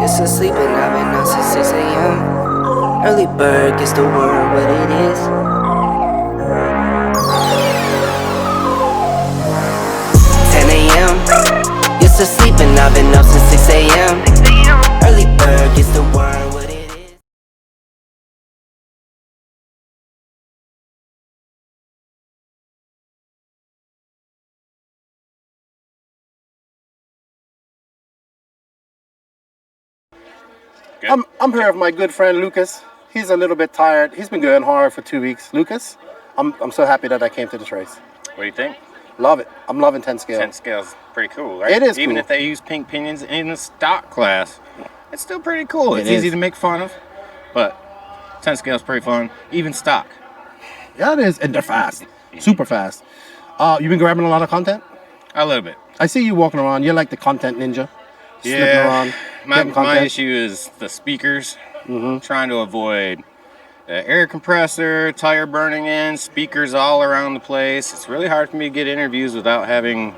It's asleep and I've been up since 6 a.m. Early bird gets the word what it is. 10 a.m. Used to sleep and I've been up since 6 a.m. Early bird gets the word what it is. I'm here with my good friend Lucas. He's a little bit tired. He's been going hard for 2 weeks. Lucas, I'm so happy that I came to this race. What do you think? Love it. I'm loving 10 scale. 10 scale's pretty cool, right? It is Even cool. if they use pink pinions in the stock class, it's still pretty cool. It's It is. easy to make fun of, but 10 scale's pretty fun. Even stock. Yeah, it is. And they're fast. Super fast. You've been grabbing a lot of content? A little bit. I see you walking around. You're like the content ninja. Slipping around. My getting content. issue is the speakers. Trying to avoid air compressor, tire burning in, speakers all around the place. It's really hard for me to get interviews without having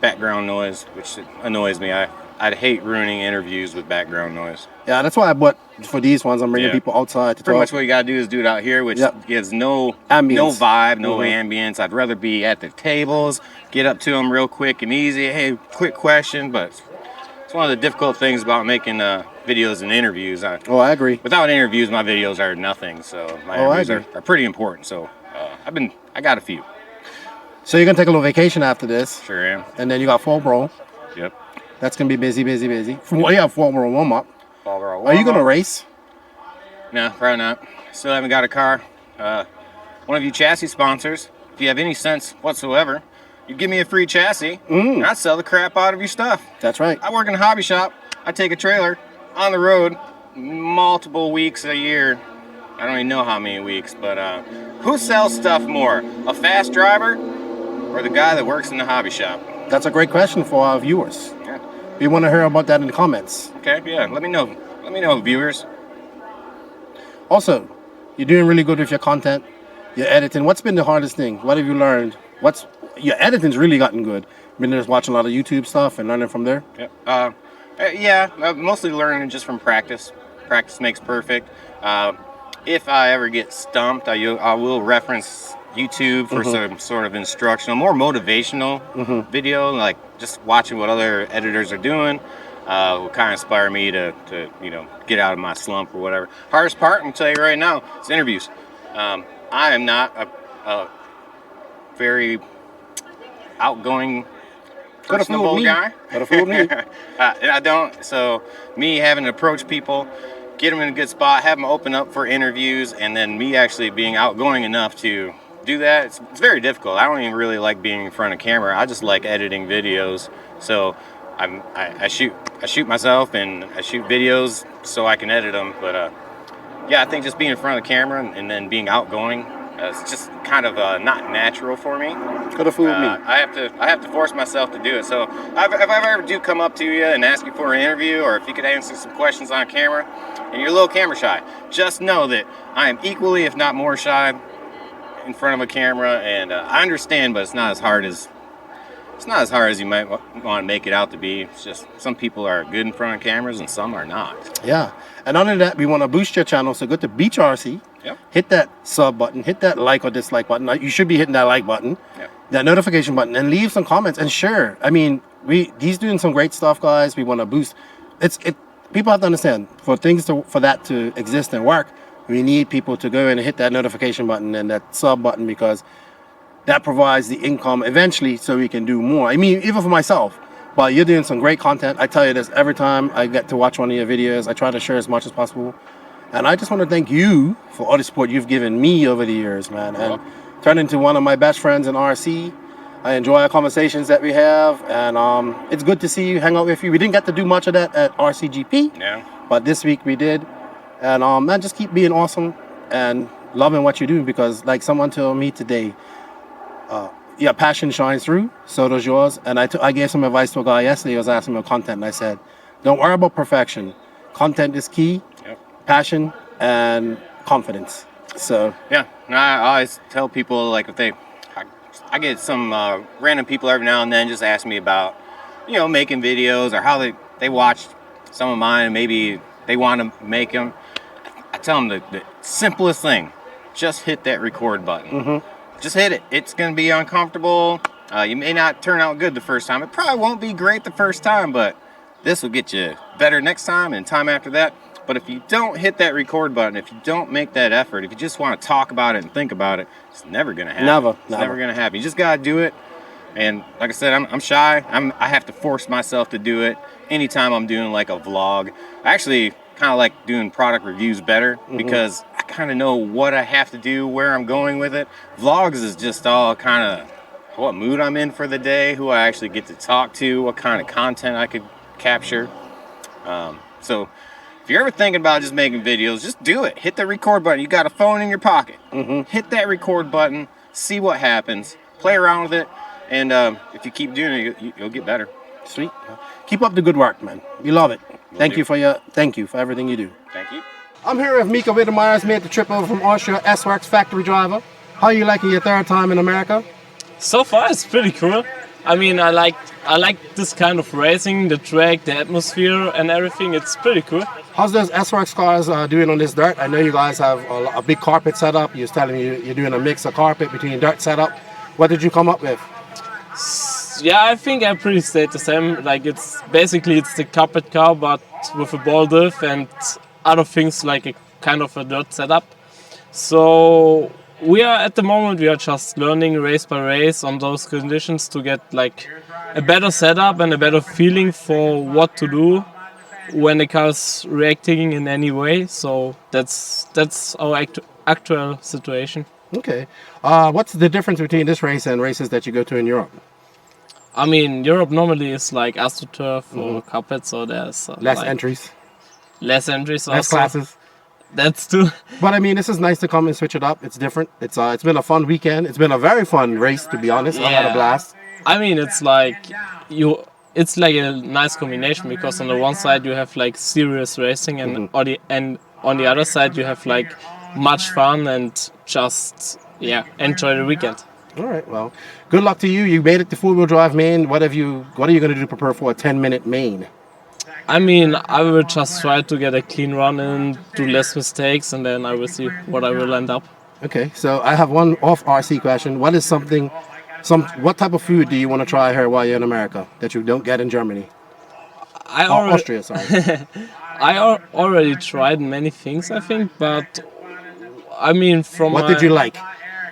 background noise, which annoys me. I'd hate ruining interviews with background noise. Yeah, that's why I bought for these ones. I'm bringing people outside to Pretty talk. much what you gotta do is do it out here, which gives no Ambience. no vibe, no ambience. I'd rather be at the tables, get up to them real quick and easy. Hey, quick question, but it's one of the difficult things about making videos and interviews. I agree. Without interviews, my videos are nothing. So my interviews are pretty important. So I got a few. So you're gonna take a little vacation after this. Sure am. And then you got Fall Bro. Yep. That's gonna be busy. Well, you have Fall Bro warm up. Fall Bro warm Are you gonna up. race? No, probably not. Still haven't got a car. One of you chassis sponsors, if you have any sense whatsoever, you give me a free chassis, and I'd sell the crap out of your stuff. That's right. I work in a hobby shop. I take a trailer on the road multiple weeks a year. I don't even know how many weeks, but who sells stuff more? A fast driver or the guy that works in the hobby shop? That's a great question for our viewers. Yeah. We want to hear about that in the comments. Okay, yeah, let me know. Let me know, viewers. Also, you're doing really good with your content. Your editing. What's been the hardest thing? What have you learned? Your editing's really gotten good. Been just watching a lot of YouTube stuff and learning from there. Yeah. Mostly learning just from practice. Practice makes perfect. If I ever get stumped, I will reference YouTube for some sort of instructional, more motivational video, like just watching what other editors are doing. Will kind of inspire me to get out of my slump or whatever. Hardest part, I'm gonna tell you right now, is interviews. I am not a very outgoing, personable guy. Could have fooled me. And I don't. So me having to approach people, get them in a good spot, have them open up for interviews, and then me actually being outgoing enough to do that, it's very difficult. I don't even really like being in front of camera. I just like editing videos. So I shoot myself and I shoot videos so I can edit them. But yeah, I think just being in front of the camera and then being outgoing, it's just kind of not natural for me. Could have fooled me. I have to force myself to do it. So if I ever do come up to you and ask you for an interview, or if you could answer some questions on camera, and you're a little camera shy, just know that I am equally, if not more, shy in front of a camera. And I understand, but it's not as hard as you might want to make it out to be. It's just some people are good in front of cameras and some are not. Yeah. And under that, we want to boost your channel. So go to Beach RC. Yep. Hit that sub button. Hit that like or dislike button. You should be hitting that like button. Yep. That notification button, and leave some comments and share. I mean, he's doing some great stuff, guys. We want to boost. People have to understand, for that to exist and work, we need people to go in and hit that notification button and that sub button, because that provides the income eventually so we can do more. I mean, even for myself. But you're doing some great content. I tell you this every time I get to watch one of your videos. I try to share as much as possible. And I just want to thank you for all the support you've given me over the years, man. And turned into one of my best friends in RC. I enjoy our conversations that we have. And it's good to see you, hang out with you. We didn't get to do much of that at RCGP. Yeah. But this week we did. And man, just keep being awesome and loving what you do, because like someone told me today, your passion shines through, so does yours. And I gave some advice to a guy yesterday. I was asking him about content, and I said, don't worry about perfection. Content is key. Yep. Passion and confidence. So yeah, I always tell people, like, if I get some random people every now and then just ask me about making videos, or how they watch some of mine, maybe they want to make them. I tell them the simplest thing, just hit that record button. Just hit it. It's going to be uncomfortable. You may not turn out good the first time. It probably won't be great the first time, but this will get you better next time and time after that. But if you don't hit that record button, if you don't make that effort, if you just want to talk about it and think about it, it's never going to happen. It's never going to happen. You just got to do it. And like I said, I'm shy. I have to force myself to do it anytime I'm doing like a vlog. I actually kind of like doing product reviews better because I kind of know what I have to do, where I'm going with it. Vlogs is just all kind of what mood I'm in for the day, who I actually get to talk to, what kind of content I could capture. So if you're ever thinking about just making videos, just do it. Hit the record button. You got a phone in your pocket. Hit that record button, see what happens, play around with it, and if you keep doing it, you'll get better. Sweet. Keep up the good work, man. We love it. Thank you for everything you do. Thank you. I'm here with Mika Wittemeyers, made the trip over from Austria, S-Works factory driver. How are you liking your third time in America? So far, it's pretty cool. I mean, I like this kind of racing, the track, the atmosphere, and everything. It's pretty cool. How's those S-Works cars doing on this dirt? I know you guys have a big carpet setup. You was telling me you're doing a mix of carpet between dirt setup. What did you come up with? Yeah, I think I pretty stayed the same. Like it's the carpet car, but with a ball diff and other things like a kind of a dirt setup. So at the moment we are just learning race by race on those conditions to get like a better setup and a better feeling for what to do when the car is reacting in any way. So that's our actual situation. Okay. What's the difference between this race and races that you go to in Europe? I mean, Europe normally is like AstroTurf or carpet, so there's less entries. Less entries, less also. classes. That's too. But I mean, this is nice to come and switch it up. It's different. It's been a fun weekend. It's been a very fun race, to be honest. Yeah. I had a blast. I mean, it's like a nice combination because on the one side you have like serious racing and on the other side you have like much fun and just enjoy the weekend. All right, well, good luck to you. You made it to four-wheel drive main. What are you going to do to prepare for a 10-minute main? I mean, I will just try to get a clean run and do less mistakes, and then I will see what I will end up. Okay, so I have one off RC question. What is what type of food do you want to try here while you're in America that you don't get in Germany? Austria, sorry. I already tried many things, I think, but I mean, what did you like?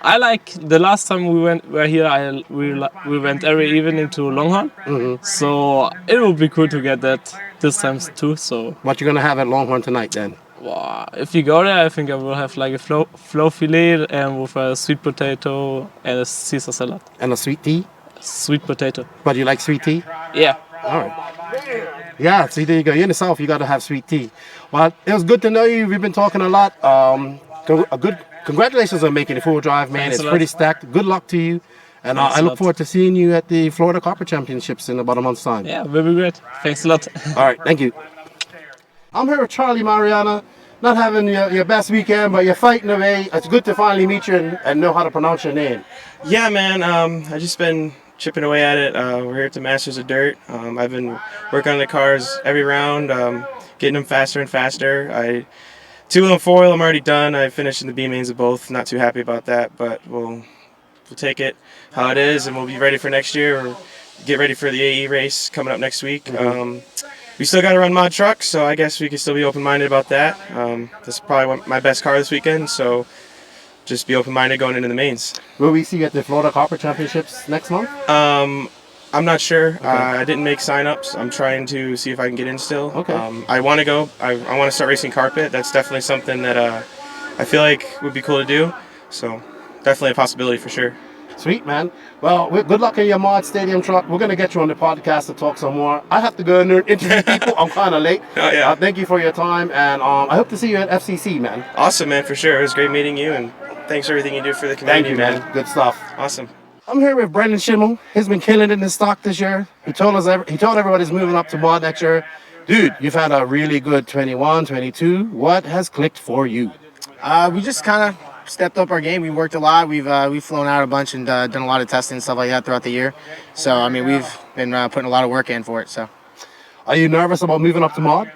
I like the last time we were here. We went every evening to Longhorn, so it would be cool to get that this time too. So what you gonna have at Longhorn tonight then? Well, if you go there, I think I will have like a flow fillet and with a sweet potato and a Caesar salad. And a sweet tea? Sweet potato. But you like sweet tea? Yeah. All right. Yeah, see, there you go. You're in the South, you got to have sweet tea. Well, it was good to know you. We've been talking a lot. Congratulations on making the full drive, man. Thanks it's pretty stacked. Good luck to you. And I look forward to seeing you at the Florida Carpet Championships in about a month's time. Yeah, will be great. Thanks a lot. All right, thank you. I'm here with Charlie Mariana. Not having your best weekend, but you're fighting away. It's good to finally meet you and know how to pronounce your name. Yeah, man. I just been chipping away at it. We're here at the Masters of Dirt. I've been working on the cars every round, getting them faster and faster. 2 and 4 I'm already done. I finished in the B mains of both. Not too happy about that, but we'll take it how it is, and we'll be ready for next year. Or get ready for the AE race coming up next week. We still got to run mod trucks, so I guess we can still be open-minded about that. This is probably my best car this weekend, so just be open-minded going into the mains. Will we see you at the Florida Carpet Championships next month? I'm not sure. Okay. I didn't make sign-ups. I'm trying to see if I can get in still. Okay. I want to go. I want to start racing carpet. That's definitely something that I feel like would be cool to do. So definitely a possibility for sure. Sweet, man. Well, good luck in your mod stadium truck. We're going to get you on the podcast to talk some more. I have to go and interview people. I'm kind of late. Oh, yeah. Thank you for your time, and I hope to see you at FCC, man. Awesome, man, for sure. It was great meeting you, and thanks for everything you do for the community. Thank you, man. Good stuff. Awesome. I'm here with Brendan Schimmel. He's been killing it in his stock this year. He told everybody he's moving up to mod next year. Dude, you've had a really good 21, 22. What has clicked for you? We just kind of stepped up our game. We worked a lot. We've flown out a bunch and done a lot of testing and stuff like that throughout the year. So I mean, we've been putting a lot of work in for it. So Are you nervous about moving up to mod?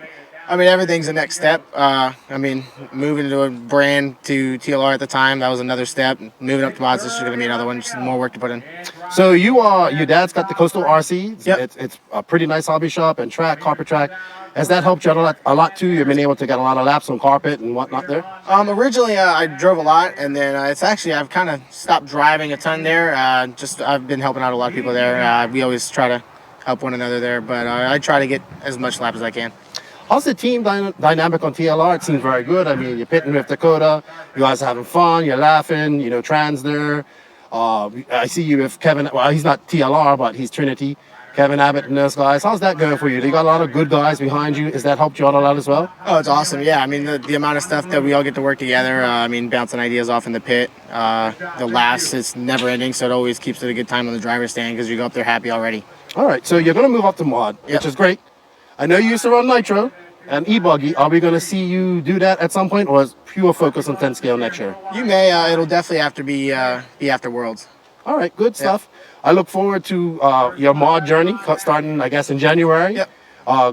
I mean, everything's the next step. I mean, moving to a brand to TLR at the time, that was another step. Moving up to mods, this is going to be another one. Just more work to put in. So your dad's got the Coastal RC. Yep. It's a pretty nice hobby shop and track, carpet track. Has that helped you a lot too? You've been able to get a lot of laps on carpet and whatnot there? Originally, I drove a lot, and then it's actually, I've kind of stopped driving a ton there. I've been helping out a lot of people there. We always try to help one another there, but I try to get as much lap as I can. How's the team dynamic on TLR? It seems very good. I mean, you're pitting with Dakota. You guys are having fun. You're laughing. You know, Tran's there. I see you with Kevin. Well, he's not TLR, but he's Trinity. Kevin Abbott and those guys. How's that going for you? You got a lot of good guys behind you. Has that helped you out a lot as well? Oh, it's awesome. Yeah, I mean, the amount of stuff that we all get to work together. I mean, bouncing ideas off in the pit. The laughs, it's never ending, so it always keeps it a good time on the driver's stand because you go up there happy already. All right, so you're going to move up to mod, which is great. I know you used to run Nitro and e-buggy. Are we going to see you do that at some point, or is pure focus on 10 scale next year? You may. It'll definitely have to be after Worlds. All right, good stuff. I look forward to your mod journey starting, I guess, in January. Yep.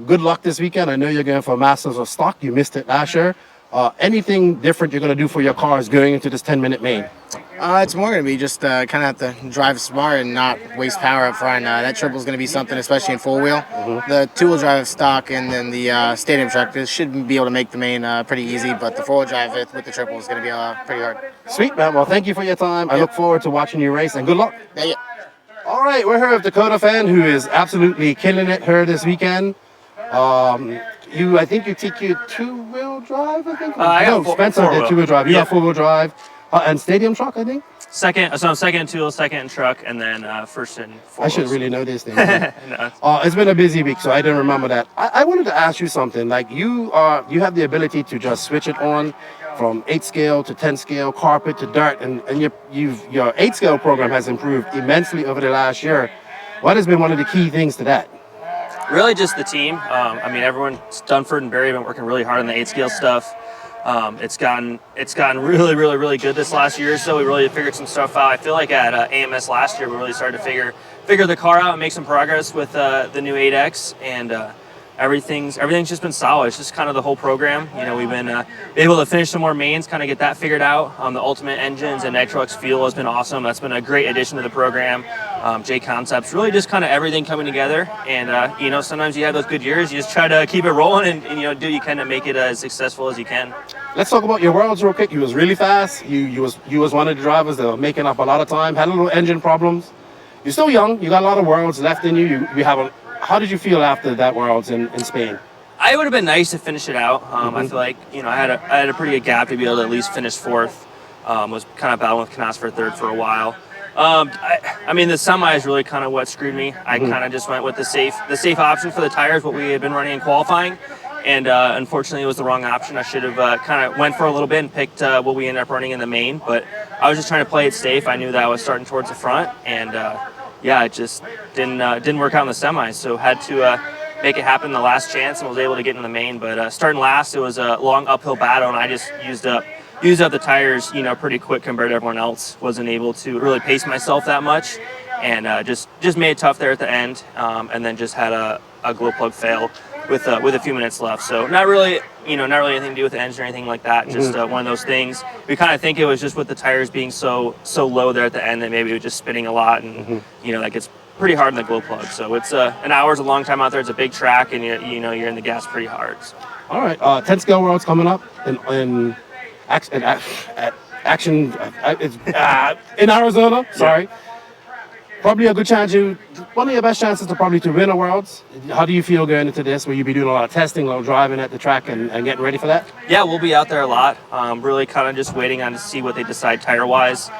Good luck this weekend. I know you're going for Masters of Stock. You missed it last year. Anything different you're going to do for your cars going into this 10-minute main? It's more going to be just kind of have to drive smart and not waste power up front. That triple is going to be something, especially in full wheel. The two-wheel drive stock and then the stadium truck, this should be able to make the main pretty easy, but the four-wheel drive with the triple is going to be pretty hard. Sweet, man. Well, thank you for your time. I look forward to watching you race, and good luck. Thank you. All right, we're here with Dakota fan who is absolutely killing it here this weekend. I think you take your two-wheel drive, I think? I got Spencer did two-wheel drive. You got four-wheel drive. And stadium truck, I think? Second, so I'm second in two-wheel, second in truck, and then first in four. I should really know this thing. No. It's been a busy week, so I didn't remember that. I wanted to ask you something. Like you have the ability to just switch it on from 8 scale to 10 scale, carpet to dirt, and your 8 scale program has improved immensely over the last year. What has been one of the key things to that? Really just the team. I mean, everyone, Dunford and Barry have been working really hard on the 8 scale stuff. It's gotten really, really, really good this last year or so. We really figured some stuff out. I feel like at AMS last year, we really started to figure the car out and make some progress with the new 8X, and everything's just been solid. It's just kind of the whole program. You know, we've been able to finish some more mains, kind of get that figured out. The Ultimate engines and Nitrox fuel has been awesome. That's been a great addition to the program. J Concepts, really just kind of everything coming together. And you know, sometimes you have those good years. You just try to keep it rolling and you know, do you can to make it as successful as you can. Let's talk about your Worlds real quick. You was really fast. You was one of the drivers that were making up a lot of time. Had a little engine problems. You're still young. You got a lot of Worlds left in you. How did you feel after that Worlds in Spain? It would have been nice to finish it out. I feel like, you know, I had a pretty good gap to be able to at least finish fourth. Was kind of battling with Canas for third for a while. I mean, the semi is really kind of what screwed me. I kind of just went with the safe option for the tires, what we had been running in qualifying, and unfortunately it was the wrong option. I should have kind of went for a little bit and picked what we ended up running in the main, but I was just trying to play it safe. I knew that I was starting towards the front, and yeah, it just didn't work out in the semis, so had to make it happen the last chance and was able to get in the main. But starting last, it was a long uphill battle, and I just used up the tires, you know, pretty quick compared to everyone else. Wasn't able to really pace myself that much, and just made it tough there at the end, and then just had a glow plug fail with a few minutes left. So not really anything to do with the engine or anything like that. Just one of those things. We kind of think it was just with the tires being so low there at the end that maybe it was just spinning a lot, and you know, that gets pretty hard in the glow plug. So it's an hour's a long time out there. It's a big track, and you know you're in the gas pretty hard. So. All right, 10 scale Worlds coming up in Arizona. Sorry. Probably a good chance. One of your best chances to win a Worlds. How do you feel going into this? Will you be doing a lot of testing, a lot of driving at the track, and getting ready for that? Yeah, we'll be out there a lot. Really kind of just waiting on to see what they decide tire-wise.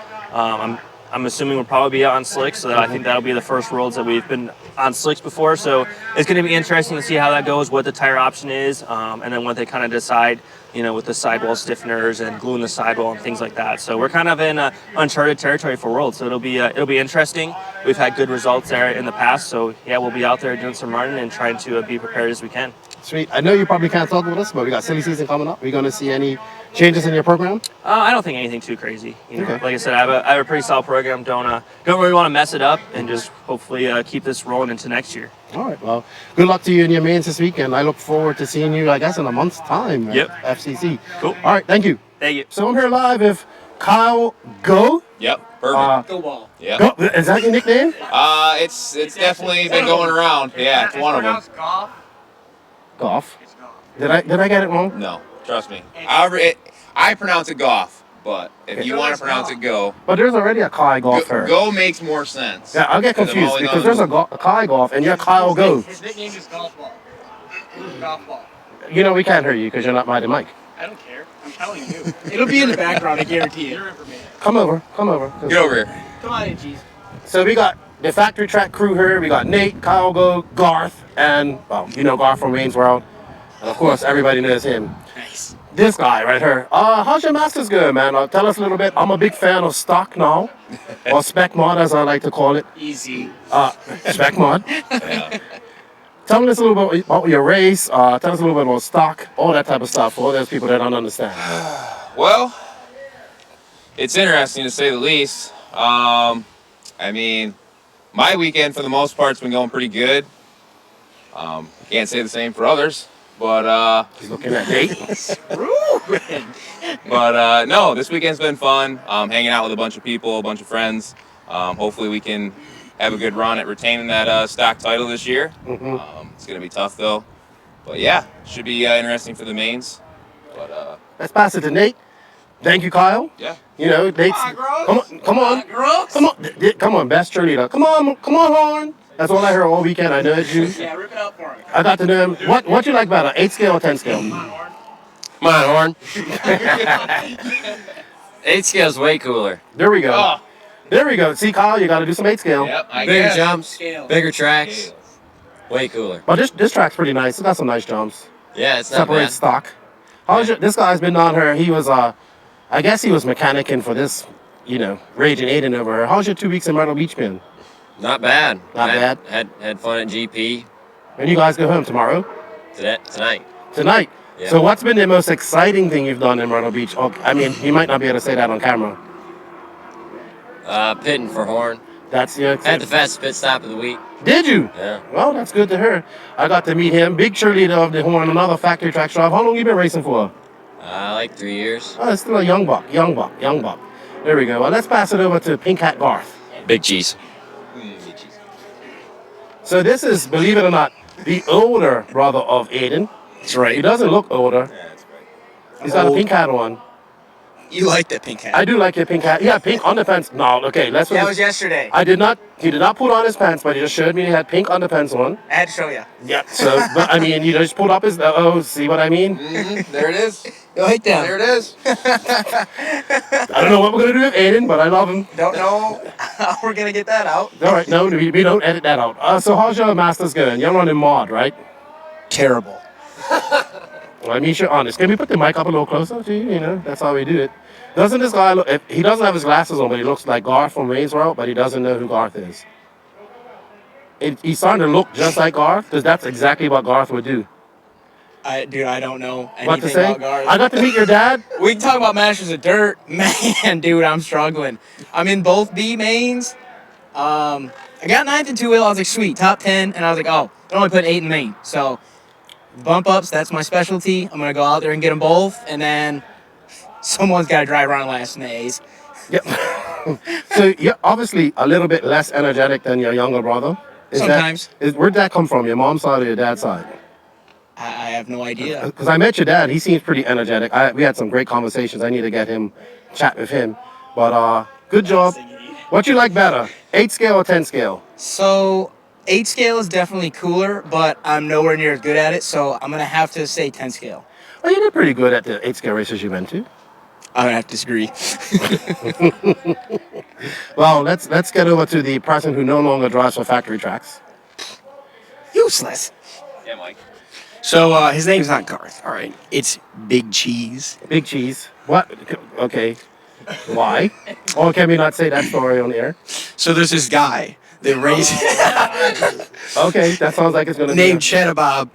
I'm assuming we'll probably be out on slicks, so I think that'll be the first Worlds that we've been on slicks before. So it's going to be interesting to see how that goes, what the tire option is, and then what they kind of decide, you know, with the sidewall stiffeners and gluing the sidewall and things like that. So we're kind of in uncharted territory for Worlds. So it'll be interesting. We've had good results there in the past, so yeah, we'll be out there doing some running and trying to be prepared as we can. Sweet. I know you probably can't talk with us, but we got silly season coming up. We're going to see any changes in your program? I don't think anything too crazy. You know, Okay. like I said, I have a pretty solid program. Don't really want to mess it up, and just hopefully keep this rolling into next year. All right. Well, good luck to you in your mains this weekend. I look forward to seeing you, I guess, in a month's time Yep. at FCC. Cool. All right. Thank you. Thank you. So I'm here live with Kyle Go. Yep, perfect. Go ball. Yeah. Go. Is that your nickname? It's definitely been going around. Yeah, it's one of them. Golf. Did I get it wrong? No, trust me. I pronounce it golf, but if you want to pronounce it go, But there's already a Kyle Golf here. go makes more sense. Yeah, I'll get 'Cause I've confused only because known- there's a Kyle Golf and you're Kyle Go. His nickname is Golf Ball. Golf Ball. You know we can't hear you because you're not by the mic. I don't care. I'm telling you. It'll be in the background, I guarantee it. Come over. Get over here. Come on in, G's. So we got the factory track crew here. We got Nate, Kyle Go, Garth, and well, you know Garth from Wayne's World. And of course, everybody knows him. Nice. This guy right here. How's your masters going, man? Tell us a little bit. I'm a big fan of stock now, or spec mod as I like to call it. Easy. Spec mod. Tell us a little bit about your race. Tell us a little bit about stock, all that type of stuff for all those people that don't understand. Well, it's interesting to say the least. I mean, my weekend for the most part's been going pretty good. Can't say the same for others, but He's looking at Nate. but no, this weekend's been fun. Hanging out with a bunch of people, a bunch of friends. Hopefully we can have a good run at retaining that stock title this year. It's gonna be tough though, but yeah, should be interesting for the mains. But Let's pass it to Nate. Thank you, Kyle. yeah. You know, Nate's. Come on, best cheerleader. Come on, Horn. That's all I heard all weekend. I know it's you. Yeah, rip it up for him. I got to know him. What you like better, 8 scale or 10 scale? Come on, Horn. 8 scale's way cooler. There we go. Oh. There we go. See, Kyle, you got to do some 8 scale. Yep. I Bigger guess. jumps, Scale. bigger tracks, way cooler. But this track's pretty nice. It's got some nice jumps. Yeah, it's not Separates bad. stock. This guy's been down here. He was, I guess he was mechanicking for this, Raging Aiden over here. How's your 2 weeks in Myrtle Beach been? Not bad. Not bad. Had fun at GP When you guys go home tomorrow? tonight. Tonight. Yeah. So what's been the most exciting thing you've done in Myrtle Beach? Oh, I mean, you might not be able to say that on camera. Pitting for Horn. That's Had the fastest pit stop of the week. Did you? Yeah. Well, that's good to hear. I got to meet him, big cheerleader of the Horn, another factory track drive. How long you been racing for? Like 3 years. Oh, it's still a young buck. There we go. Well, let's pass it over to Pink Hat Garth. Big cheese. So this is, believe it or not, the older brother of Aiden. That's right. He doesn't look older. He's got a pink hat on. You like that pink hat. I do like your pink hat. Yeah, pink underpants. No, okay, let's. That was yesterday. He did not put on his pants, but he just showed me he had pink underpants on. I had to show you. Yeah. So, but, I mean, he just pulled up his. Oh, see what I mean? There it is. Right down. There it is. I don't know what we're gonna do with Aiden, but I love him. Don't know how we're going to get that out. All right, no, we don't edit that out. So how's your masters going? You're running mod, right? Terrible. I mean, you're honest. Can we put the mic up a little closer to you? That's how we do it. Doesn't this guy look? He doesn't have his glasses on, but he looks like Garth from Wayne's World, but he doesn't know who Garth is. He's starting to look just like Garth, because that's exactly what Garth would do. Dude, I don't know anything What to say? about Garth. I got to meet your dad. We can talk about Masters of Dirt. Man, dude, I'm struggling. I'm in both B mains. I got 9th in 2-wheel. I was like, sweet, top 10. And I was like, oh, I only put 8 in main. So bump ups, that's my specialty. I'm going to go out there and get them both. And then someone's got to drive around last in the A's. Yep. So you're obviously a little bit less energetic than your younger brother. Sometimes. Where'd that come from? Your mom's side or your dad's side? I have no idea. Because I met your dad. He seems pretty energetic. We had some great conversations. I need to get him, chat with him. But good job. What you like better, 8 scale or 10 scale? So 8 scale is definitely cooler, but I'm nowhere near as good at it. So I'm going to have to say 10 scale. Well, you did pretty good at the 8 scale races you went to. I'm going to have to disagree. Well, let's get over to the person who no longer drives for factory tracks. Useless. Yeah, Mike. So his name's not Garth. All right. It's Big Cheese. Big Cheese. What? Okay. Why? Or can we not say that story on air? So there's this guy that races Okay, that sounds like it's going to be... named Cheddar Bob.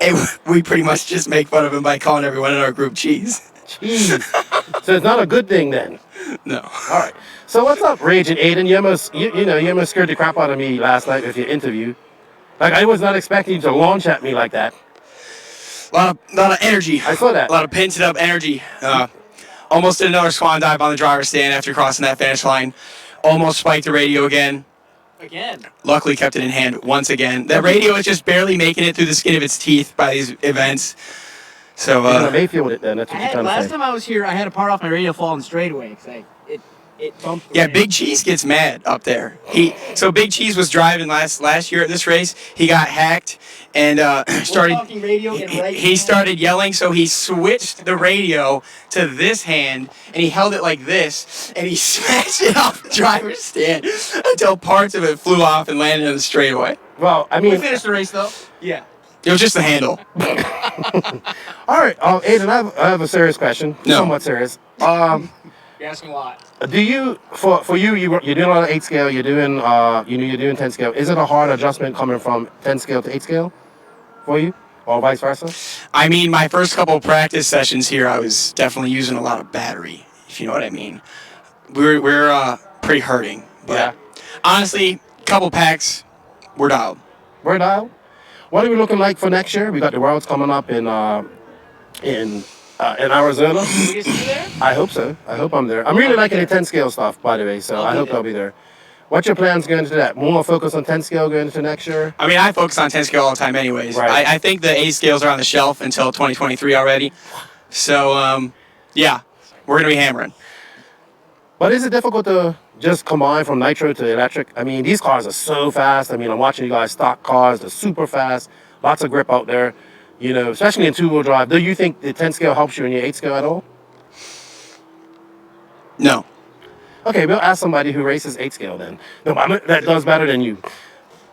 And we pretty much just make fun of him by calling everyone in our group Cheese. Jeez. So it's not a good thing then. No. All right. So what's up, Rage and Aiden? You almost scared the crap out of me last night with your interview. Like, I was not expecting you to launch at me like that. A lot of energy. I saw that. A lot of pinted up energy. Almost did another swan dive on the driver's stand after crossing that finish line. Almost spiked the radio again. Again. Luckily kept it in hand once again. That radio is just barely making it through the skin of its teeth by these events. So, You're gonna Mayfield it then. That's what you're trying to Last say. time I was here, I had a part off my radio falling straightaway because it bumped. yeah, Big Cheese gets mad up there. So Big Cheese was driving last year at this race. He got hacked and he started yelling. So he switched the radio to this hand and he held it like this and he smashed it off the driver's stand until parts of it flew off and landed in the straightaway. Well, I mean, We finished the race though. Yeah. It was just the handle. all right, Aiden, I have a serious question. No. Somewhat serious. You're asking a lot. Do you for you you're doing a lot of 8 scale, you're doing you're doing 10 scale. Is it a hard adjustment coming from 10 scale to 8 scale for you, or vice versa? I mean, my first couple of practice sessions here, I was definitely using a lot of battery, if you know what I mean. We're pretty hurting, but Yeah. honestly, couple packs, we're dialed. We're dialed. What are we looking like for next year? We got the Worlds coming up in Arizona. You see there? I hope so. I hope I'm there. I'm really liking the 10 scale stuff, by the way, so I hope I'll be there. What's your plans going into that? More focus on 10 scale going into next year? I mean, I focus on 10 scale all the time anyways. Right. I think the 8 scales are on the shelf until 2023 already. So, yeah, we're going to be hammering. But is it difficult to just combine from nitro to electric? I mean, these cars are so fast. I mean, I'm watching you guys stock cars. They're super fast. Lots of grip out there. You know, especially in two-wheel drive. Do you think the 10 scale helps you in your 8 scale at all? No. Okay, we'll ask somebody who races 8 scale then. No, that does better than you.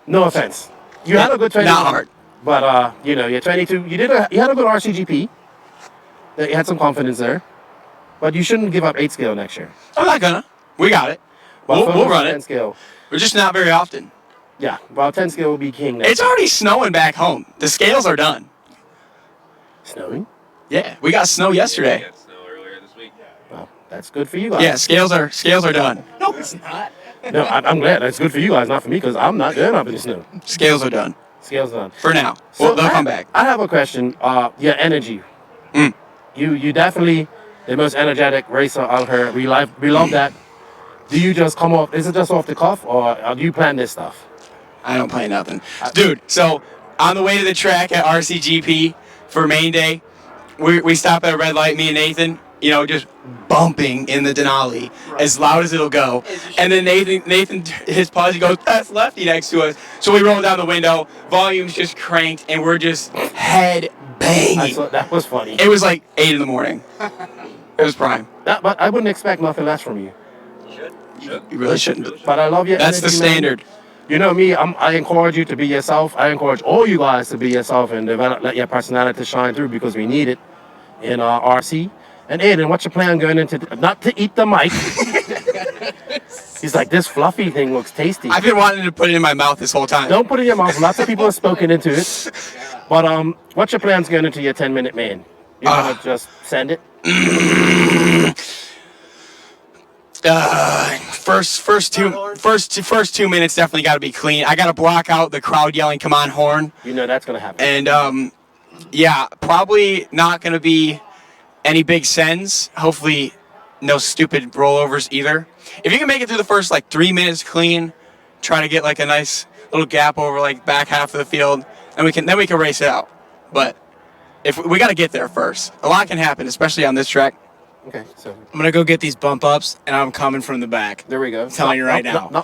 No offense. You had a good 22. Not hard. But, you're 22. You had a good RCGP. You had some confidence there. But you shouldn't give up 8 scale next year. I'm not gonna. We got it. But We'll focus run on 10 it. scale. We're just not very often. Yeah, well, 10 scale will be king next It's already snowing back home. The scales are done. Snowing? Yeah, we got snow yesterday. Got snow earlier this week. Well, that's good for you guys. Yeah, scales are done. No, it's not. No, I'm glad. That's good for you guys, not for me, because I'm not going up in the snow. Scales are done. Scale's done. For now. So They'll come back. I have a question. Your energy. You definitely the most energetic racer out here. We love that. Do you just come off? Is it just off the cuff, or do you plan this stuff? I don't play nothing. Dude, so on the way to the track at RCGP for main day, we stop at a red light, me and Nathan, just bumping in the Denali as loud as it'll go. And then Nathan, his posse goes, that's Lefty next to us. So we roll down the window, volume's just cranked, and we're just head banging. That was funny. It was like 8 in the morning. It was prime. But I wouldn't expect nothing less from you. You really shouldn't. But I love your That's the energy, man. standard. You know me, I encourage you to be yourself. I encourage all you guys to be yourself and let your personality shine through, because we need it in RC. And Aiden, what's your plan going into, not to eat the mic. He's like, this fluffy thing looks tasty. I've been wanting to put it in my mouth this whole time. Don't put it in your mouth. Lots of people have spoken into it. But what's your plans going into your 10-minute main? You're going to just send it? First 2 minutes definitely got to be clean. I got to block out the crowd yelling, "Come on, horn!" You know that's gonna happen. And yeah, probably not gonna be any big sends. Hopefully, no stupid rollovers either. If you can make it through the first 3 minutes clean, try to get a nice little gap over back half of the field, and we can race it out. But if we got to get there first, a lot can happen, especially on this track. Okay, so I'm gonna go get these bump ups, and I'm coming from the back. There we go. I'm telling you right now. No.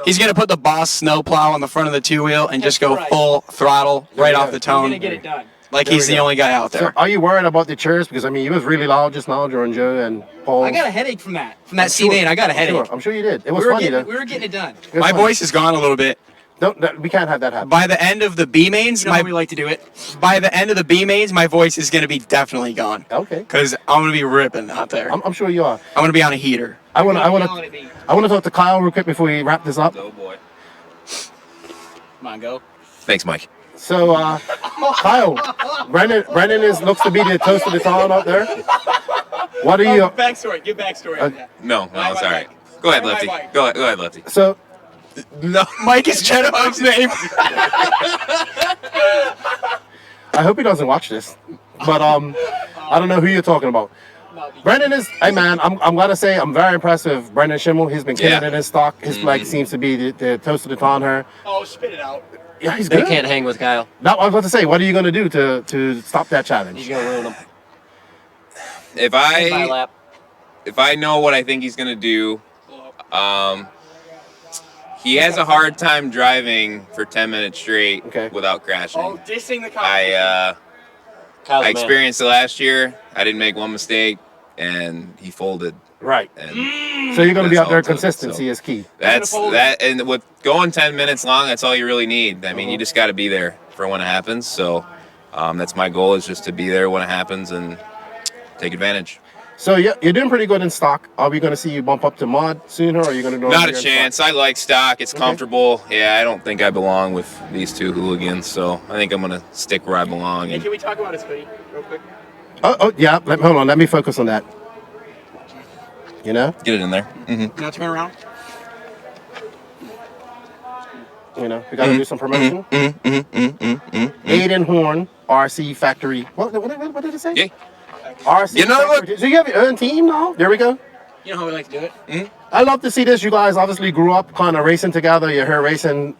He's gonna put the Boss snowplow on the front of the 2-wheel and just go full throttle right off the tone. I'm gonna get it done. Like he's the only guy out So there. are you worried about the chairs? Because he was really loud just now during Joe and Paul. I got a headache from that C-main. I got a headache. I'm sure you did. It was funny though. We were getting it done. My voice is gone a little bit. We can't have that happen. By the end of the B mains, we like to do it. By the end of the B mains, my voice is gonna be definitely gone. Okay. Because I'm gonna be ripping out there. I'm sure you are. I'm gonna be on a heater. I want to talk to Kyle real quick before we wrap this up. Oh boy. Come on, go. Thanks, Mike. So, Kyle, Brennan looks to be the toast of the town out there. What are you? Backstory. Give backstory on that. No, it's all right. Go ahead, Lefty. Go ahead, Lefty. So, No. Mike is Chenoweth's name. I hope he doesn't watch this, but I don't know who you're talking about. Brendan is, hey man, I'm gonna say I'm very impressed with Brendan Schimmel. He's been killing it in stock. His like seems to be the toast of the town here. Oh, spit it out. Yeah, he's They good. can't hang with Kyle. Now I was about to say, what are you gonna do to stop that challenge? He's gonna ruin them. If I know what I think he's gonna do, he has a hard time driving for 10 minutes straight without crashing. Oh, dissing the car. I experienced it last year. I didn't make one mistake, and he folded. Right. And So you're gonna be that's out there. all it took. Consistency is key. That's that, and with going 10 minutes long, that's all you really need. I mean, you just got to be there for when it happens. So that's my goal, is just to be there when it happens and take advantage. So yeah, you're doing pretty good in stock. Are we gonna see you bump up to mod sooner, or are you gonna do? Not a chance. I like stock. It's comfortable. Yeah, I don't think I belong with these two hooligans, so I think I'm gonna stick where I belong. Hey, And can we talk about his hoodie real quick? Oh yeah. Hold on. Let me focus on that. You know. get it in there. Now turn around. You know, we gotta do some promotion. Aiden Horn, RC Factory. What did it say? Yeah. RC. You know what? Factory. So you have your own team now? There we go. You know how we like to do it. I love to see this. You guys obviously grew up kind of racing together. You're here racing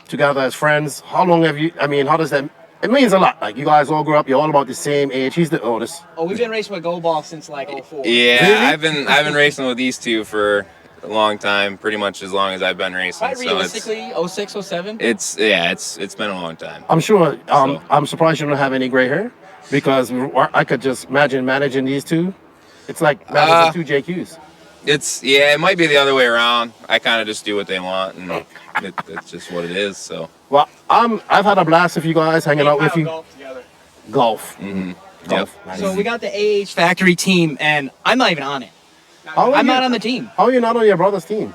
together as friends. How long have you? I mean, how does that? It means a lot. Like you guys all grew up. You're all about the same age. He's the oldest. Oh, we've been racing with Go Ball since like 04. Yeah, Really? I've been racing with these two for a long time, pretty much as long as I've been racing. Probably So it's realistically, 06, 07. it's been a long time. I'm sure. So- I'm surprised you don't have any gray hair, because I could just imagine managing these two. It's like managing two JQs. It might be the other way around. I kind of just do what they want, and it's just what it is. So Well, I've had a blast with you guys, hanging out with you. Golf together. Golf. yep. Nice. So we got the AH factory team, and I'm not even on it. How are I'm you- not on the team. How are you not on your brother's team?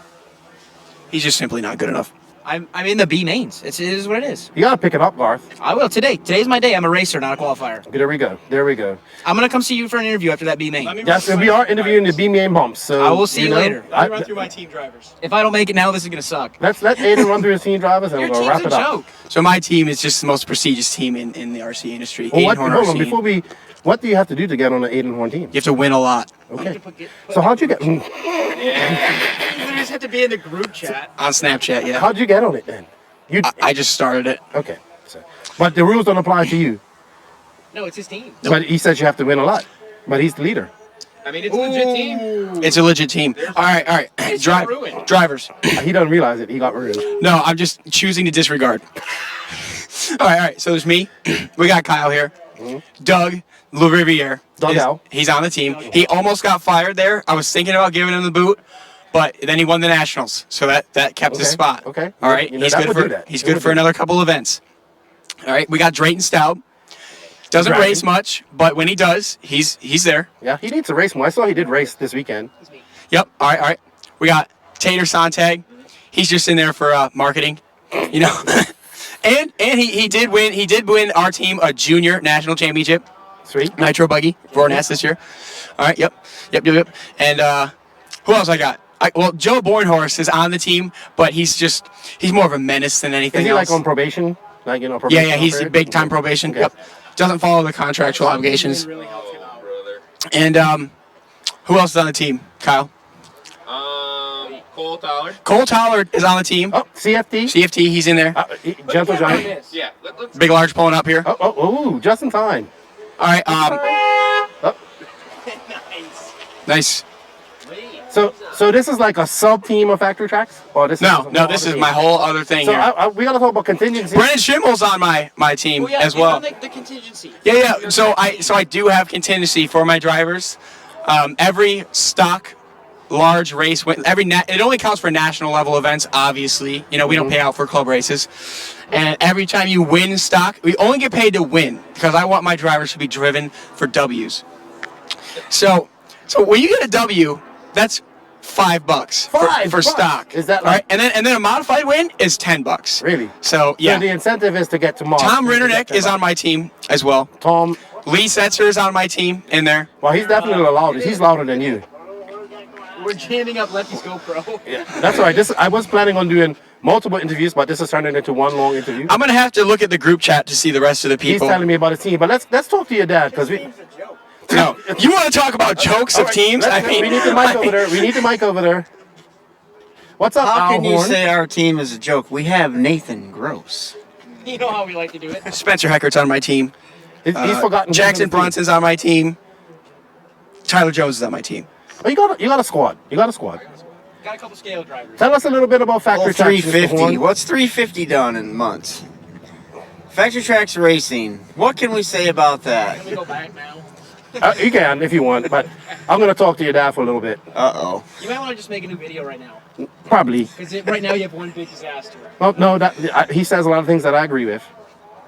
He's just simply not good enough. I'm in the B mains. It is what it is. You gotta pick it up, Garth. I will today. Today's my day. I'm a racer, not a qualifier. There we go. There we go. I'm gonna come see you for an interview after that B main. Yes, we are interviewing the B-main bumps. So I will see you later. Let me run through my team drivers. If I don't make it now, this is gonna suck. Let's let Aiden run through his team drivers, and Your we'll team's wrap a it up. joke. So my team is just the most prestigious team in the RC industry. Well, Aiden Horn hold on, RC. before we, what do you have to do to get on the Aiden Horn team? You have to win a lot. Okay. So how'd you get? You just have to be in the group chat. On Snapchat, yeah. How'd you get on it then? You I just started it. okay? So, but the rules don't apply to you. No, it's his team. But he says you have to win a lot. But he's the leader. I mean, it's a legit team. It's a legit team. All right. Drivers. He doesn't realize it. He got ruined. No, I'm just choosing to disregard. All right. So there's me. We got Kyle here. Doug LaRiviere. Doug Al. He's on the team. He almost got fired there. I was thinking about giving him the boot, but then he won the Nationals, so that kept his Okay, spot. okay. All right. You know, He's that good would for do that. he's It good would for do another couple events. All right. We got Drayton Stout. Doesn't Dragon. race much, but when he does, he's there. Yeah, he needs to race more. I saw he did race this weekend. Yep. All right. We got Tater Sontag. He's just in there for marketing, you know. and he did win. He did win our team a junior national championship. Sweet. Nitro buggy for Nats this year. All right. Yep. And who else I got? Well, Joe Bornhorst is on the team, but he's more of a menace than anything Is he else. like on probation? Like probation? Yeah. He's period? big time probation. Okay. Yep. Doesn't follow the contractual obligations. And who else is on the team? Kyle. Cole Toller. Cole Toller is on the team. Oh, CFD. CFT, he's in there. Gentle Giant. Yeah. Let's Big Large pulling up here. Oh, just in time. All right. Oh. Nice. So this is like a sub team of Factory Tracks, or this? No, this is my whole other thing So here. we gotta talk about contingency. Brennan Schimmel's on my team as well. The contingency. Yeah. So I do have contingency for my drivers. Every stock large race win, it only counts for national level events, obviously. You know, we don't pay out for club races. And every time you win stock, we only get paid to win because I want my drivers to be driven for W's. So when you get a W, that's $5 for stock. Is that all right? like- And then a modified win is $10. Really? So yeah. So the incentive is to get to Mars. Tom Rinnernick is on my team as well. Tom. Lee Setzer's on my team in there. Well, he's definitely the loudest. He's louder than you. We're jamming up Lefty's GoPro. Yeah, that's all right. I was planning on doing multiple interviews, but this is turning into one long interview. I'm gonna have to look at the group chat to see the rest of the He's people. telling me about his team, but let's talk to your dad because we. No, you want to talk about jokes of teams? We need the mic over there. We need the mic over there. What's up, How can you Alhorn? say our team is a joke? We have Nathan Gross. You know how we like to do it. Spencer Heckert's on my team. He's forgotten. Jackson Brunson's on my team. Tyler Jones is on my team. Oh, you got a squad. You got a squad. Got a couple scale drivers. Tell us a little bit about Factory Tracks. 350. What's 350 done in months? Factory Tracks Racing. What can we say about that? Can we go back now? You can if you want, but I'm going to talk to your dad for a little bit. Uh-oh. You might want to just make a new video right now. Probably. Because right now you have one big disaster. Well, no, he says a lot of things that I agree with.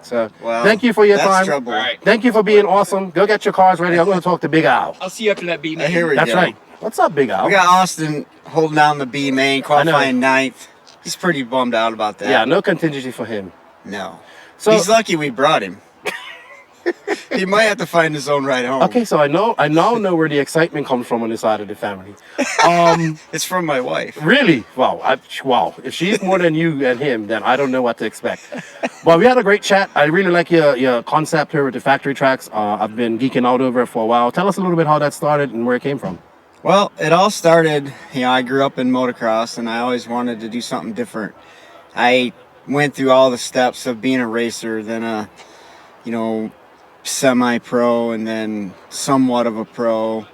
So, Well, thank you for your that's time. trouble. All right. Thank you for being awesome. Go get your cars ready. I'm going to talk to Big Al. I'll see you after that beat. Here we That's go. right. What's up, Big Al? We got Austin holding down the B main, qualifying ninth. He's pretty bummed out about that. Yeah, no contingency for him. No. So He's lucky we brought him. He might have to find his own ride home. okay, so I now know where the excitement comes from on this side of the family. It's from my wife. Really? Wow. Wow. If she's more than you and him, then I don't know what to expect. Well, we had a great chat. I really like your concept here with the Factory Tracks. I've been geeking out over it for a while. Tell us a little bit how that started and where it came from. Well, it all started, I grew up in motocross and I always wanted to do something different. I went through all the steps of being a racer, then a, semi-pro and then somewhat of a pro.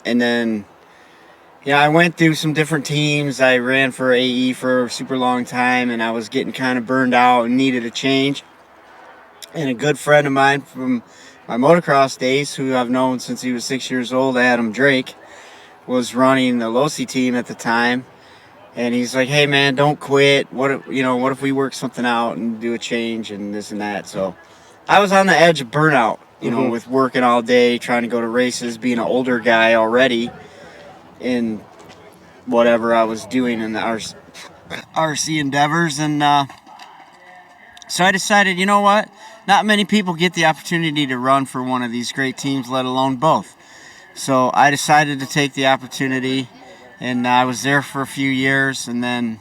And then, I went through some different teams. I ran for AE for a super long time and I was getting kind of burned out and needed a change. And a good friend of mine from my motocross days, who I've known since he was 6 years old, Adam Drake, was running the Losi team at the time. And he's like, hey man, don't quit. What if we work something out and do a change and this and that? So I was on the edge of burnout, with working all day, trying to go to races, being an older guy already in whatever I was doing in the RC endeavors. And so I decided, you know what? Not many people get the opportunity to run for one of these great teams, let alone both. So I decided to take the opportunity, and I was there for a few years, and then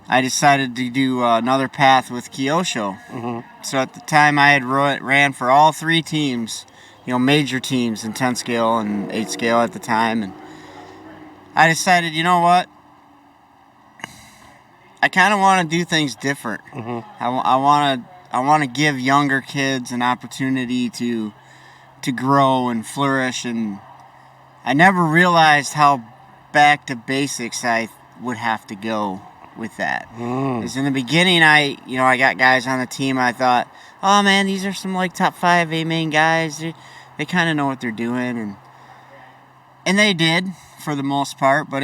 I decided to do another path with Kyosho. So at the time I had ran for all three teams, major teams in 10 scale and 8 scale at the time, and I decided, you know what? I kind of want to do things different. I want to give younger kids an opportunity to grow and flourish, and I never realized how back to basics I would have to go with that. Because in the beginning, I got guys on the team. I thought, oh man, these are some top 5 A main guys. They kind of know what they're doing, and they did for the most part. But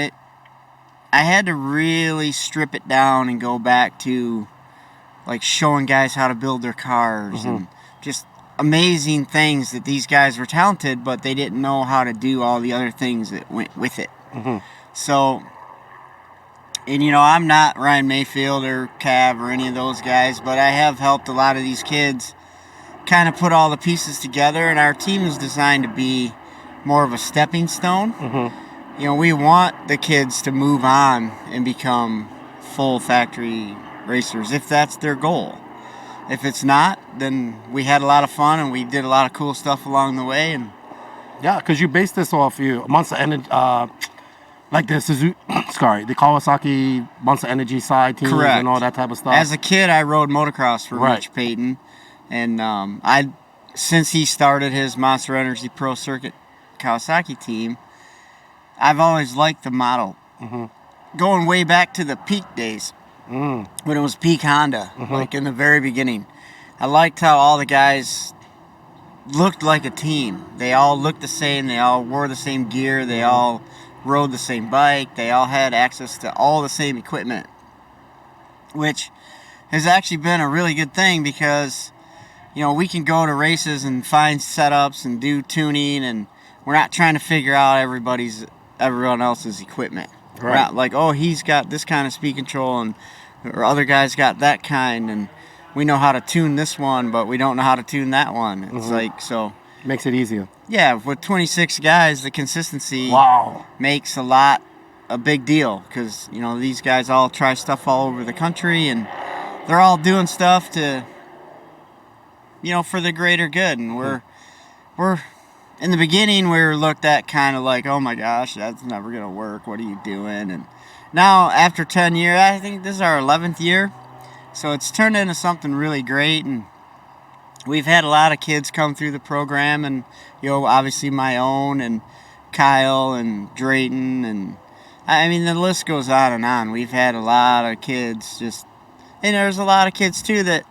I had to really strip it down and go back to showing guys how to build their cars and just amazing things that these guys were talented, but they didn't know how to do all the other things that went with it. So, and I'm not Ryan Mayfield or Cav or any of those guys, but I have helped a lot of these kids kind of put all the pieces together, and our team is designed to be more of a stepping stone. We want the kids to move on and become full factory racers if that's their goal. If it's not, then we had a lot of fun and we did a lot of cool stuff along the way. And yeah, because you based this off Monster Energy, like the Suzuki, the Kawasaki Monster Energy side teams and all that type of stuff. As a kid, I rode motocross for Rich Payton, and since he started his Monster Energy Pro Circuit Kawasaki team, I've always liked the model. Going way back to the Peak days. When it was Peak Honda, in the very beginning. I liked how all the guys looked like a team. They all looked the same, they all wore the same gear, they all rode the same bike, they all had access to all the same equipment. Which has actually been a really good thing because, we can go to races and find setups and do tuning, and we're not trying to figure out everyone else's equipment. We're not like, oh, he's got this kind of speed control or other guys got that kind, and we know how to tune this one, but we don't know how to tune that one. It's like, so. Makes it easier. Yeah, with 26 guys, the consistency makes a big deal, because, you know, these guys all try stuff all over the country, and they're all doing stuff to, you know, for the greater good. And we're in the beginning, we were looked at kind of like, oh my gosh, that's never going to work. What are you doing? And now, after 10 years, I think this is our 11th year. So it's turned into something really great. And we've had a lot of kids come through the program. And, you know, obviously my own and Kyle and Drayton. And, I mean, the list goes on and on. We've had a lot of kids and there's a lot of kids, too, that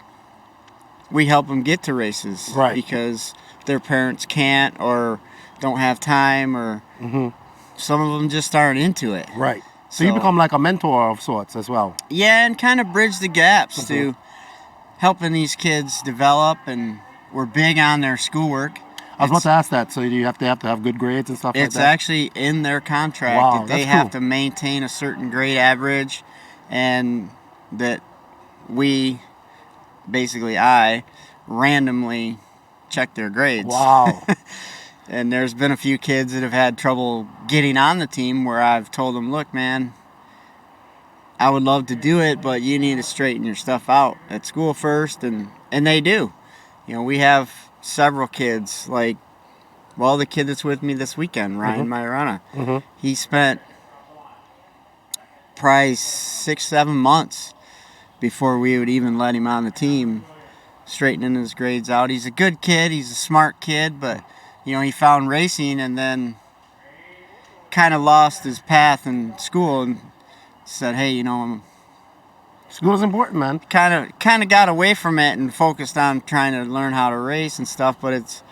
we help them get to races. Right. Because their parents can't or don't have time, or some of them just aren't into it. Right. So you become like a mentor of sorts as well. Yeah, and kind of bridge the gaps to helping these kids develop, and we're big on their schoolwork. I was about to ask that. So do you have to have good grades and stuff like that? It's actually in their contract that they have to maintain a certain grade average, and that I randomly check their grades. Wow. And there's been a few kids that have had trouble getting on the team where I've told them, look, man, I would love to do it, but you need to straighten your stuff out at school first. And they do. You know, we have several kids, like, well, the kid that's with me this weekend, Ryan Majorana, he spent probably 6-7 months before we would even let him on the team, straightening his grades out. He's a good kid. He's a smart kid, but, you know, he found racing and then kind of lost his path in school and said, hey, you know, school is important, man. Kind of got away from it and focused on trying to learn how to race and stuff, but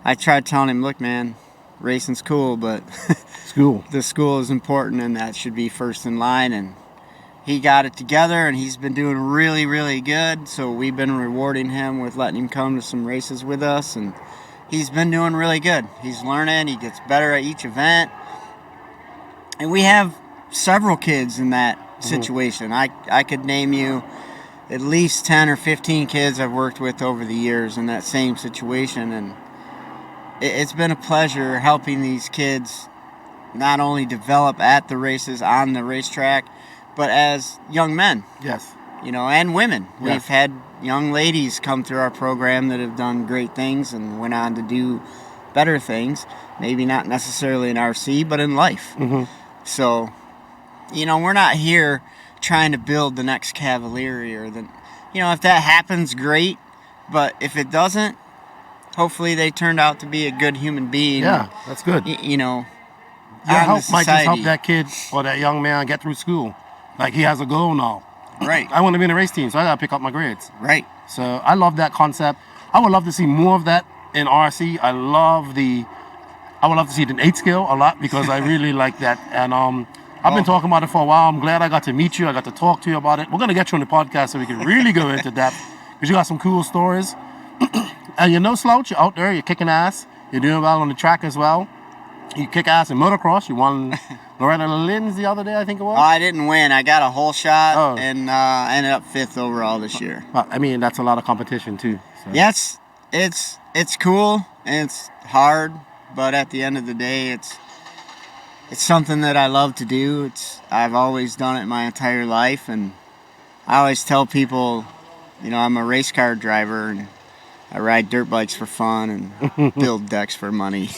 I tried telling him, look, man, racing's cool, but the school is important, and that should be first in line. And he got it together, and he's been doing really, really good. So we've been rewarding him with letting him come to some races with us, and he's been doing really good. He's learning. He gets better at each event. And we have several kids in that situation. I could name you at least 10 or 15 kids I've worked with over the years in that same situation. And it's been a pleasure helping these kids not only develop at the races on the racetrack, but as young men. Yes. You know, and women. Yes. We've had young ladies come through our program that have done great things and went on to do better things. Maybe not necessarily in RC, but in life. So, you know, we're not here trying to build the next Cavalieri or the, you know, if that happens, great. But if it doesn't, hopefully they turned out to be a good human being. Yeah, that's good. You know, might just help that kid or that young man get through school. Like, he has a goal now. Right. I want to be in a race team, so I got to pick up my grades. Right. So I love that concept. I would love to see more of that in RC. I would love to see it in 8 scale a lot, because I really like that. And I've been talking about it for a while. I'm glad I got to meet you. I got to talk to you about it. We're going to get you on the podcast so we can really go into depth, because you got some cool stories. And you're no slouch. You're out there. You're kicking ass. You're doing well on the track as well. You kick ass in motocross. You won Loretta Lynn's the other day, I think it was. Oh, I didn't win. I got a whole shot and ended up 5th overall this year. Well, I mean, that's a lot of competition too. So. Yes, it's cool and it's hard, but at the end of the day, it's something that I love to do. I've always done it my entire life, and I always tell people, you know, I'm a race car driver and I ride dirt bikes for fun and build decks for money.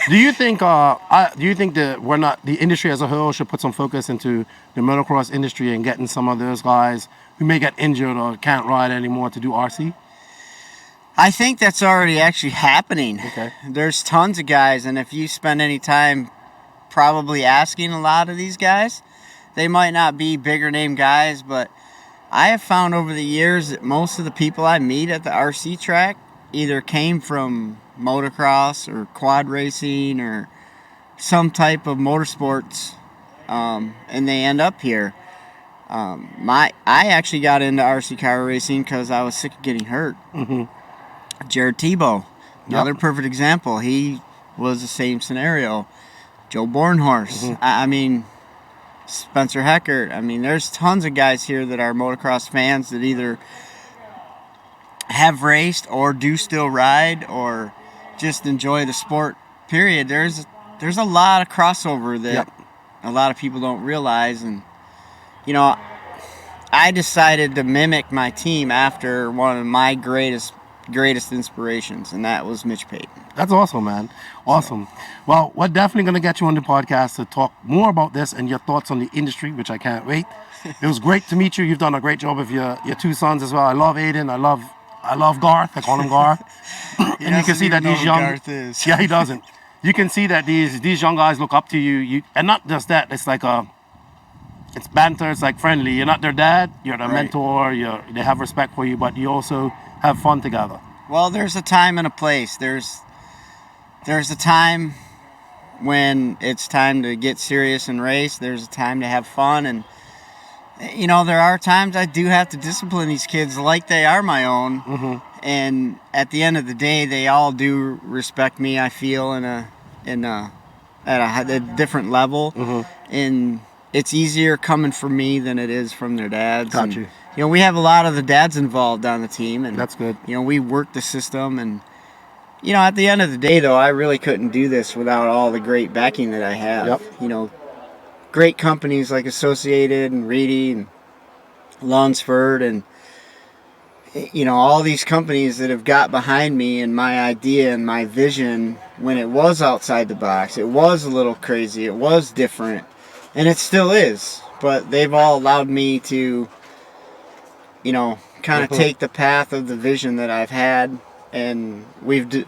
Do you think that the industry as a whole should put some focus into the motocross industry and getting some of those guys who may get injured or can't ride anymore to do RC? I think that's already actually happening. Okay. There's tons of guys, and if you spend any time probably asking a lot of these guys, they might not be bigger name guys, but I have found over the years that most of the people I meet at the RC track either came from motocross or quad racing or some type of motorsports, and they end up here. I actually got into RC car racing because I was sick of getting hurt. Jared Tebow, another perfect example. He was the same scenario. Joe Bornhorst. I mean, Spencer Heckert. I mean, there's tons of guys here that are motocross fans that either have raced or do still ride or just enjoy the sport, period. There's a lot of crossover that a lot of people don't realize. And, you know, I decided to mimic my team after one of my greatest inspirations, and that was Mitch Payton. That's awesome, man. Awesome. Well, we're definitely going to get you on the podcast to talk more about this and your thoughts on the industry, which I can't wait. It was great to meet you. You've done a great job with your two sons as well. I love Aiden. I love Garth. I call him Garth. And you can see that these young Garth is. Yeah, he doesn't. You can see that these young guys look up to you. And not just that. It's like it's banter. It's like friendly. You're not their dad. You're their mentor. They have respect for you, but you also have fun together. Well, there's a time and a place. There's a time when it's time to get serious and race. There's a time to have fun. And, you know, there are times I do have to discipline these kids like they are my own. Mm-hmm. And at the end of the day, they all do respect me, I feel, at a different level. Mm-hmm. And it's easier coming from me than it is from their dads. Got and, you. You know, we have a lot of the dads involved on the team. And that's good. You know, we work the system. And, you know, at the end of the day, though, I really couldn't do this without all the great backing that I have. Yep. You know, great companies like Associated and Reedy and Lunsford and, you know, all these companies that have got behind me and my idea and my vision when it was outside the box. It was a little crazy. It was different. And it still is. But they've all allowed me to, you know, kind of take the path of the vision that I've had. And with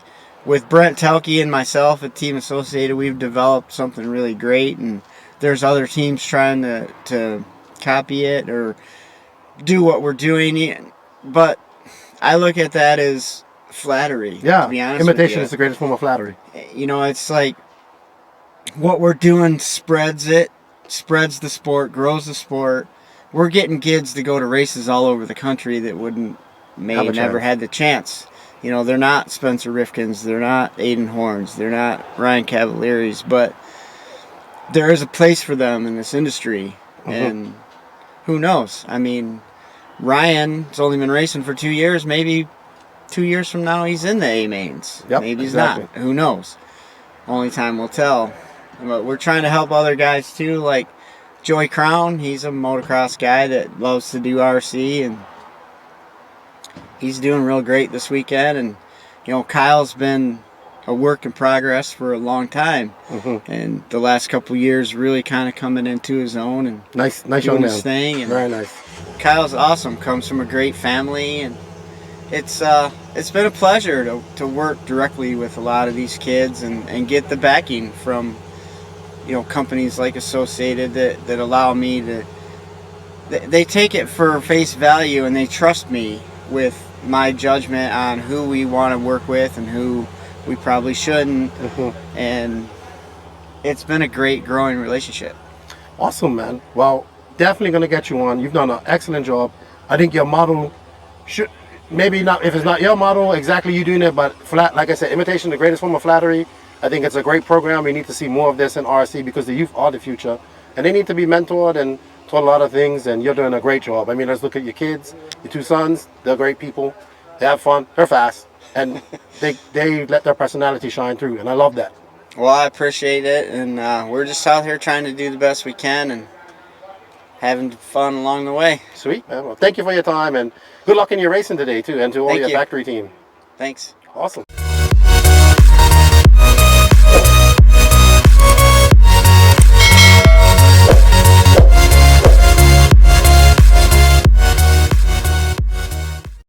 Brent Telke and myself at Team Associated, we've developed something really great. And there's other teams trying to copy it or do what we're doing. But I look at that as flattery. Yeah, to be honest imitation with is the greatest form of flattery. You know, it's like what we're doing spreads the sport, grows the sport. We're getting kids to go to races all over the country that may have never had the chance. You know, they're not Spencer Rifkins, they're not Aiden Horns, they're not Ryan Cavalieris, but there is a place for them in this industry. Mm-hmm. And who knows? I mean, Ryan's only been racing for 2 years. Maybe 2 years from now he's in the A mains. Yep, maybe he's exactly. not. Who knows? Only time will tell. But we're trying to help other guys too, like Joey Crown. He's a motocross guy that loves to do RC, and he's doing real great this weekend. And you know, Kyle's been a work in progress for a long time, and the last couple years really kind of coming into his own and nice doing young man. his thing. And very nice. Kyle's awesome. Comes from a great family, and it's been a pleasure to work directly with a lot of these kids and get the backing from, you know, companies like Associated that allow me to. They take it for face value and they trust me with my judgment on who we want to work with and who we probably shouldn't. And it's been a great growing relationship. Awesome, man. Well, definitely going to get you on. You've done an excellent job. I think your model should, maybe not, if it's not your model, exactly you doing it, but like I said, imitation, the greatest form of flattery. I think it's a great program. We need to see more of this in RC because the youth are the future. And they need to be mentored and taught a lot of things, and you're doing a great job. I mean, let's look at your kids, your two sons. They're great people. They have fun. They're fast. And they let their personality shine through, and I love that. Well, I appreciate it, and we're just out here trying to do the best we can and having fun along the way. Sweet, man. Well, thank you for your time, and good luck in your racing today, too, and to all your factory team. Thanks. Awesome.